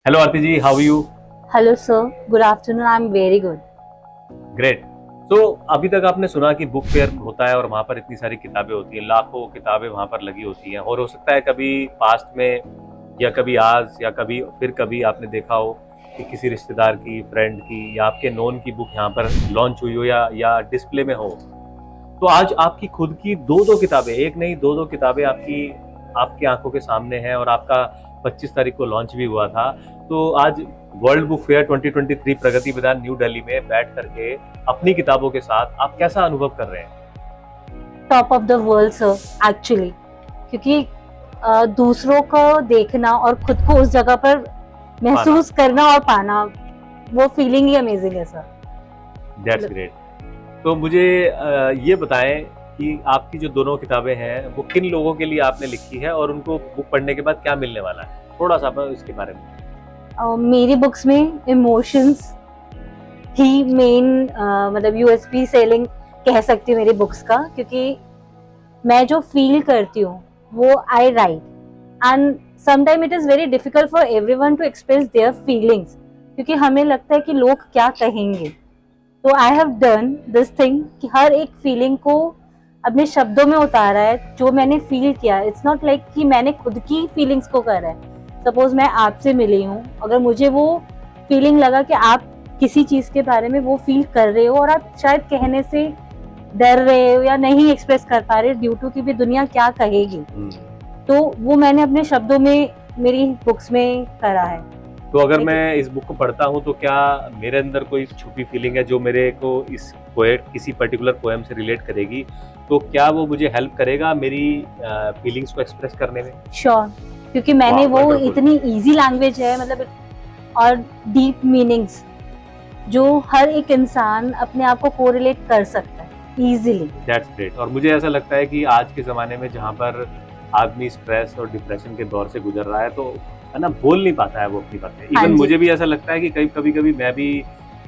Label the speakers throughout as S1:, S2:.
S1: Hello Aarti ji, how are you?
S2: Hello sir, good afternoon. I am very good.
S1: Great. तो अभी तक आपने सुना कि बुक फेयर होता है और वहाँ पर इतनी सारी किताबें होती हैं, लाखों किताबें वहाँ पर लगी होती हैं, और हो सकता है कभी पास्ट में या कभी आज या कभी फिर कभी आपने देखा हो कि किसी रिश्तेदार की, फ्रेंड की या आपके नोन की बुक यहाँ पर लॉन्च हुई हो या डिस्प्ले में हो। तो आज आपकी खुद की दो दो किताबें, एक नहीं दो दो किताबें आपकी आपकी आंखों के सामने हैं, और आपका 25 तारीख को लॉन्च भी हुआ था। तो आज world book fair 2023 Pragati Maidan new Delhi में बैठ करके अपनी किताबों के साथ आप कैसा अनुभव कर रहे हैं?
S2: Top of the world sir, actually. क्योंकि दूसरों को देखना और खुद को उस जगह पर महसूस करना और पाना, वो फीलिंग ही अमेजिंग है सर।
S1: That's great. तो मुझे ये बताएं कि आपकी जो दोनों किताबें हैं वो किन लोगों के लिए आपने लिखी है और उनको बुक पढ़ने के बाद क्या मिलने वाला है, थोड़ा सा इसके बारे में।
S2: मेरी बुक्स में इमोशंस ही मेन, मतलब यूएसपी सेलिंग कह सकती हूँ मेरी बुक्स का। क्योंकि मैं जो फील करती हूँ वो I write, and sometime it is very difficult for everyone to express their feelings, क्योंकि हमें लगता है कि लोग क्या कहेंगे। तो I have done this thing कि हर एक फीलिंग को अपने शब्दों में उतारा है, जो मैंने फील किया। इट्स नॉट लाइक कि मैंने खुद की फीलिंग्स को करा है। सपोज मैं आपसे मिली हूँ, अगर मुझे वो फीलिंग लगा कि आप किसी चीज के बारे में वो फील कर रहे हो और आप शायद कहने से डर रहे हो या नहीं एक्सप्रेस कर पा रहे ड्यू टू कि भी दुनिया क्या कहेगी, तो वो मैंने अपने शब्दों में मेरी बुक्स में करा है।
S1: तो अगर मैं इस बुक को पढ़ता हूँ तो क्या मेरे अंदर कोई छुपी फीलिंग है जो मेरे को इस पोएट किसी पर्टिकुलर पोएम से रिलेट करेगी, तो क्या वो मुझे हेल्प करेगा मेरी फीलिंग्स को एक्सप्रेस करने में?
S2: श्योर, क्योंकि मैंने वो इतनी इजी लैंग्वेज है, मतलब, और डीप मीनिंग्स जो हर एक इंसान अपने आप को कोरिलेट कर सकता है इजीली।
S1: That's great. और मुझे ऐसा लगता है कि आज के ज़माने में जहाँ पर आदमी स्ट्रेस और डिप्रेशन के दौर से गुजर रहा है, तो है ना, बोल नहीं पाता है वो अपनी बातें। इवन मुझे भी ऐसा लगता है कि कभी कभी मैं भी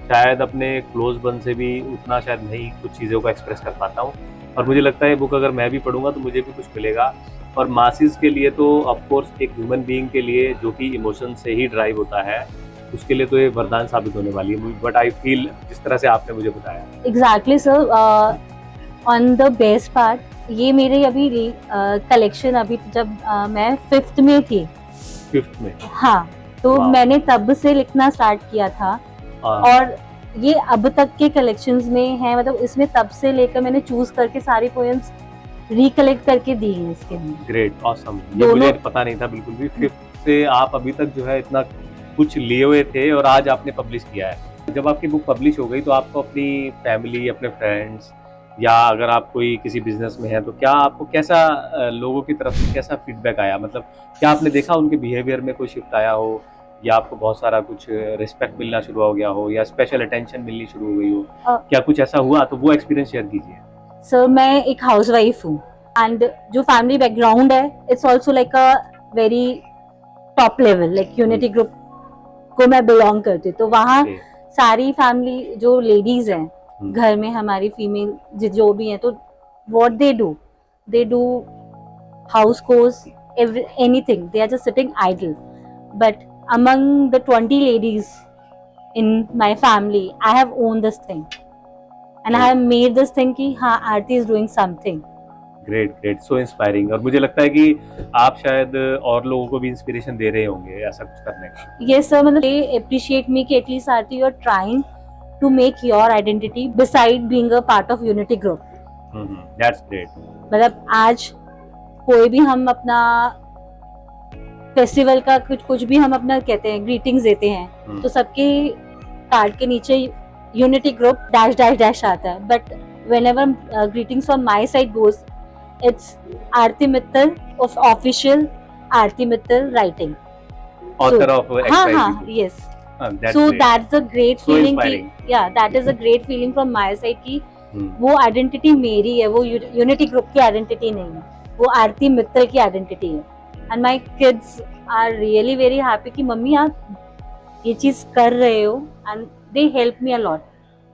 S1: शायद अपने क्लोज वन से भी उतना शायद नहीं कुछ चीज़ों को एक्सप्रेस कर पाता हूँ। और मुझे लगता है बुक अगर मैं भी पढ़ूंगा तो मुझे भी कुछ मिलेगा। और मासिस के लिए तो ऑफकोर्स एक ह्यूमन बीइंग के लिए जो कि इमोशन से ही ड्राइव होता है, उसके लिए तो ये वरदान साबित होने वाली है। बट आई फील जिस तरह से आपने मुझे बताया।
S2: Exactly sir. On the best part, ये मेरे अभी कलेक्शन अभी जब मैं 5th में थी।
S1: 5th में?
S2: हाँ, तो मैंने तब से लिखना स्टार्ट किया था, और ये अब तक के कलेक्शंस में है। मतलब इसमें तब से लेकर मैंने चूज करके सारी पोएम्स रिकलेक्ट करके दी है इसके अंदर।
S1: Great, awesome. ये मुझे पता नहीं था बिल्कुल भी। 5th से आप अभी तक जो है इतना कुछ लिए हुए थे और आज आपने पब्लिश किया है। जब आपकी बुक पब्लिश हो गई तो आपको अपनी फैमिली, अपने फ्रेंड्स, या अगर आप कोई किसी बिजनेस में हैं तो क्या आपको कैसा लोगों की तरफ से कैसा फीडबैक आया? मतलब क्या आपने देखा उनके बिहेवियर में कोई शिफ्ट आया हो, या आपको बहुत सारा कुछ रिस्पेक्ट मिलना शुरू हो गया हो, या स्पेशल अटेंशन मिलनी शुरू हो गई हो? क्या कुछ ऐसा हुआ? तो वो एक्सपीरियंस शेयर कीजिए।
S2: सर, मैं एक हाउसवाइफ हूँ, एंड जो फैमिली बैकग्राउंड है it's also like a very top level, like unity group को मैं बिलोंग करती हूँ। तो वहाँ सारी फैमिली जो लेडीज हैं घर में, हमारी फीमेल जो भी हैं, तो what they do house course, anything, they are just sitting idle. But among the 20 ladies in my family, I have owned this thing, and I have made this thing कि हाँ, आरती is doing something.
S1: Great great, so inspiring. और मुझे लगता है कि आप शायद और लोगों को भी इंस्पिरेशन दे रहे होंगे ऐसा कुछ करने का।
S2: Yes sir, मतलब they appreciate me कि at least Aarti you are trying to make your identity beside being a part of unity group.
S1: That's great.
S2: मतलब आज कोई भी हम अपना फेस्टिवल का कुछ भी हम अपना कहते हैं, ग्रीटिंग्स देते हैं, तो सबके कार्ड के नीचे unity group dash dash dash आता है। But whenever greetings from my side goes, it's Aarti Mittal of official Aarti Mittal writing,
S1: author of
S2: हाँ, yes. So that's a great feeling कि या that is a great feeling from my side कि वो identity मेरी है, वो यूनिटी ग्रुप की आइडेंटिटी नहीं है, वो आरती मित्तल की आइडेंटिटी है। And my kids are really very happy कि मम्मी आप ये चीज कर रहे हो, and they help me a lot.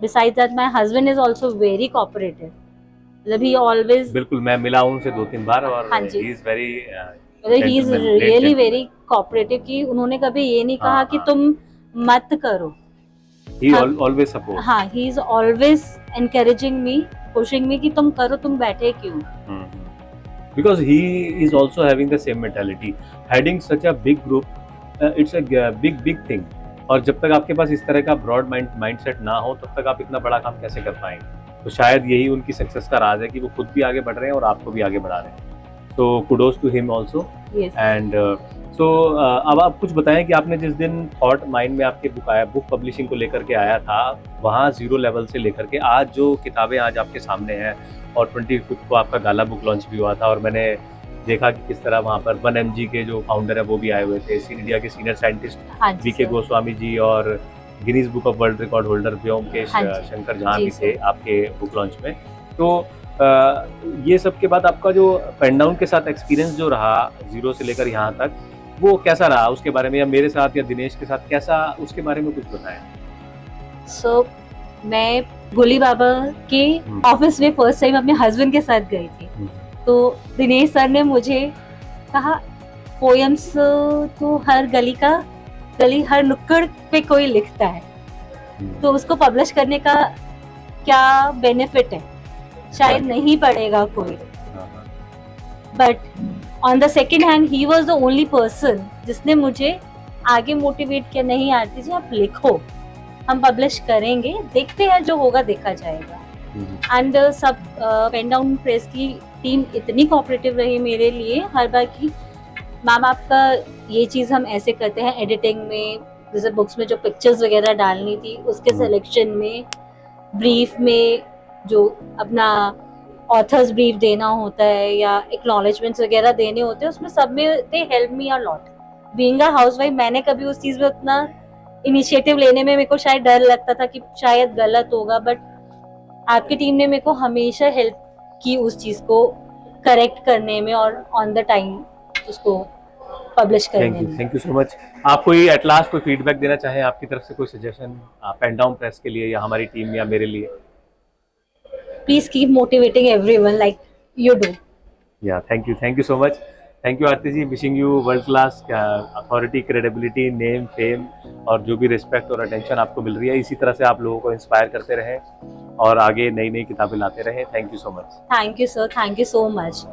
S2: Besides that, my husband is also very cooperative. मतलब he always,
S1: बिल्कुल, मैं मिला हूँ उनसे 2-3 बार और
S2: हाँ जी,
S1: he is very
S2: he is
S1: Gentleman, great
S2: really
S1: gentleman.
S2: Very cooperative कि उन्होंने कभी ये नहीं कहा
S1: हाँ,
S2: कि
S1: हाँ.
S2: तुम मत करो.
S1: He
S2: हाँ.
S1: always support.
S2: हाँ, he is always encouraging me, pushing me कि तुम करो, तुम बैठे क्यों.
S1: Because he is also having the same mentality. Heading such a big group, it's a big thing. और जब तक आपके पास इस तरह का ब्रॉड माइंडसेट ना हो तब तक आप इतना बड़ा काम कैसे कर पाएंगे. तो शायद यही उनकी सक्सेस का राज है कि वो खुद भी आगे बढ़ रहे हैं और आपको भी आगे बढ़ा रहे हैं. तो kudos to him also.
S2: Yes.
S1: And so अब आप कुछ बताएं कि आपने जिस दिन थॉट माइंड में आपके बुक पब्लिशिंग को लेकर के आया था, वहाँ 0 लेवल से लेकर के आज जो किताबें आज आपके सामने हैं, और 25 को आपका गाला बुक लॉन्च भी हुआ था, और मैंने देखा कि किस तरह वहाँ पर 1mg के जो फाउंडर है वो भी आए हुए थे, इंडिया के सीनियर साइंटिस्ट
S2: हाँ जी
S1: वी.के.
S2: सर.
S1: गोस्वामी जी और Guinness book of world record holder Byomkesh
S2: हाँ जी.
S1: शंकर जहाँ
S2: जी
S1: भी थे
S2: सर.
S1: आपके बुक लॉन्च में. तो ये सब के बाद आपका जो पेन डाउन के साथ एक्सपीरियंस जो रहा 0 से लेकर यहाँ तक, वो कैसा रहा उसके बारे में, या मेरे साथ या दिनेश के साथ कैसा, उसके बारे में कुछ बताएं.
S2: सो मैं गोली बाबा के ऑफिस में फर्स्ट टाइम अपने हस्बैंड के साथ गई थी. तो दिनेश सर ने मुझे कहा पोएम्स तो हर गली हर नुक्कड़ पे कोई लिखता है, तो उसको पब्लिश करने का क्या बेनिफिट है, शायद नहीं पड़ेगा कोई. But on the second hand he was the only person जिसने मुझे आगे मोटिवेट किया, नहीं आरती जी आप लिखो, हम पब्लिश करेंगे, देखते हैं जो होगा देखा जाएगा. एंड सब पेन डाउन प्रेस की टीम इतनी कोऑपरेटिव रही मेरे लिए हर बार की, मैम आपका ये चीज़ हम ऐसे करते हैं एडिटिंग में, जैसे बुक्स में जो पिक्चर्स वगैरह डालनी थी उसके सिलेक्शन में, ब्रीफ में जो अपना ऑथर्स ब्रीफ देना होता है या एक्नॉलेजमेंट्स वगैरह देने होते हैं, उसमें सब में they help me a lot. Being a housewife मैंने कभी उस चीज़ में उतना इनिशिएटिव लेने में मेरे को शायद डर लगता था कि शायद गलत होगा, बट आपकी टीम ने मेरे को हमेशा हेल्प की उस चीज़ को करेक्ट करने में और ऑन द टाइम उसको पब्लिश करने में.
S1: Thank you so much. आप कोई एट लास्ट कोई फीडबैक देना चाहें आपकी तरफ से, कोई सजेशन पेन डाउन प्रेस के लिए या हमारी टीम या मेरे लिए?
S2: Please keep motivating everyone like you do.
S1: Yeah, thank you so much. Thank you Aarti ji. Wishing you world class authority, credibility, name, fame और जो भी रिस्पेक्ट और अटेंशन आपको मिल रही है, इसी तरह से आप लोगों को इंस्पायर करते रहें और आगे नई नई किताबें लाते रहें. Thank you so much.
S2: Thank you sir, thank you so much.